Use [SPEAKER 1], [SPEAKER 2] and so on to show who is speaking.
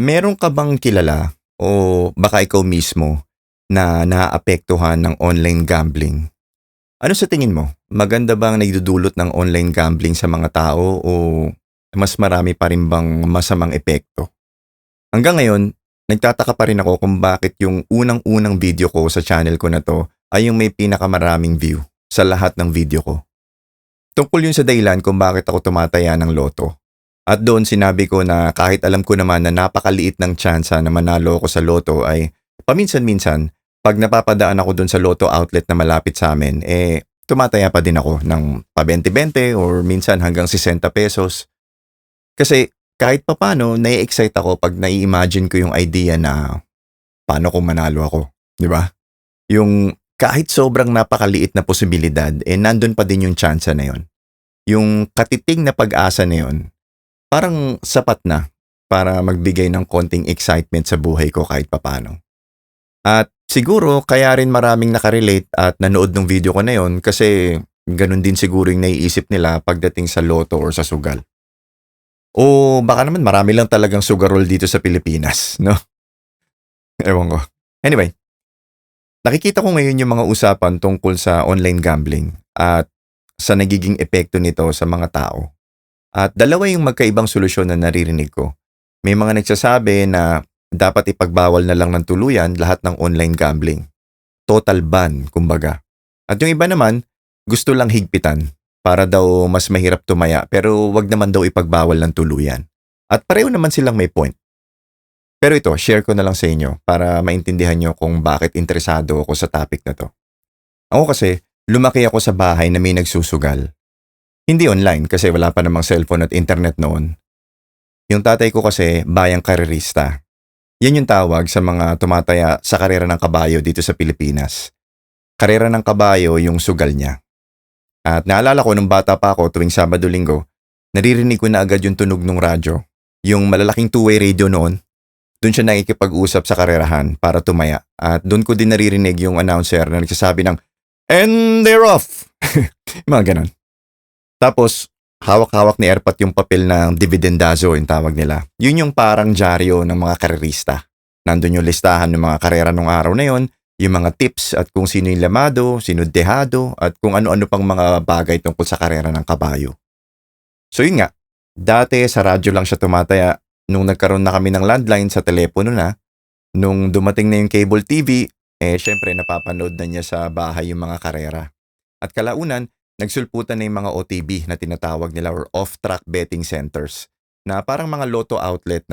[SPEAKER 1] Meron ka bang kilala o baka ikaw mismo na naaapektuhan ng online gambling? Ano sa tingin mo? Maganda bang naidudulot ng online gambling sa mga tao o mas marami pa rin bang masamang epekto? Hanggang ngayon, nagtataka pa rin ako kung bakit yung unang-unang video ko sa channel ko na 'to ay yung may pinakamaraming view sa lahat ng video ko. Tungkol yun sa dahilan kung bakit ako tumataya ng loto. At doon sinabi ko na kahit alam ko naman na napakaliit ng tsansa na manalo ako sa loto ay paminsan-minsan, 'pag napapadaan ako doon sa loto outlet na malapit sa amin, tumataya pa din ako ng pa 20-20 or minsan hanggang 60 pesos. Kasi kahit papaano nai-excite ako 'pag nai-imagine ko yung idea na paano kung manalo ako, 'di ba? Yung kahit sobrang napakaliit na posibilidad, nandun pa din yung tsansa na yun. Yung katiting na pag-asa na yun, parang sapat na para magbigay ng konting excitement sa buhay ko kahit papaano. At siguro kaya rin maraming nakarelate at nanood ng video ko na yon kasi ganun din siguro yung naiisip nila pagdating sa loto or sa sugal. O baka naman marami lang talagang sugarol dito sa Pilipinas, no? Ewan ko. Anyway, nakikita ko ngayon yung mga usapan tungkol sa online gambling at sa nagiging epekto nito sa mga tao. At dalawa yung magkaibang solusyon na naririnig ko. May mga nagsasabi na dapat ipagbawal na lang ng tuluyan lahat ng online gambling. Total ban, kumbaga. At yung iba naman, gusto lang higpitan para daw mas mahirap tumaya pero wag naman daw ipagbawal ng tuluyan. At pareho naman silang may point. Pero ito, share ko na lang sa inyo para maintindihan nyo kung bakit interesado ako sa topic na to. Ako kasi, lumaki ako sa bahay na may nagsusugal. Hindi online kasi wala pa namang cellphone at internet noon. Yung tatay ko kasi bayang karerista. Yan yung tawag sa mga tumataya sa karera ng kabayo dito sa Pilipinas. Karera ng kabayo yung sugal niya. At naalala ko nung bata pa ako tuwing Sabado-Linggo, naririnig ko na agad yung tunog ng radyo. Yung malalaking two-way radio noon. Doon siya nakikipag-usap sa karerahan para tumaya. At doon ko din naririnig yung announcer na nagsasabi ng, "And they're off!" Mga ganon. Tapos, hawak-hawak ni Erpat yung papel ng dividendazo yung tawag nila. Yun yung parang dyaryo ng mga karerista. Nandun yung listahan ng mga karera nung araw na yon, yung mga tips at kung sino yung lamado, sino dehado, at kung ano-ano pang mga bagay tungkol sa karera ng kabayo. So yun nga, dati sa radyo lang siya tumataya. Nung nagkaroon na kami ng landline sa telepono na, nung dumating na yung cable TV, syempre napapanood na niya sa bahay yung mga karera. At kalaunan, nagsulputan na yung mga OTB na tinatawag nila or off-track betting centers na parang mga lotto outlet na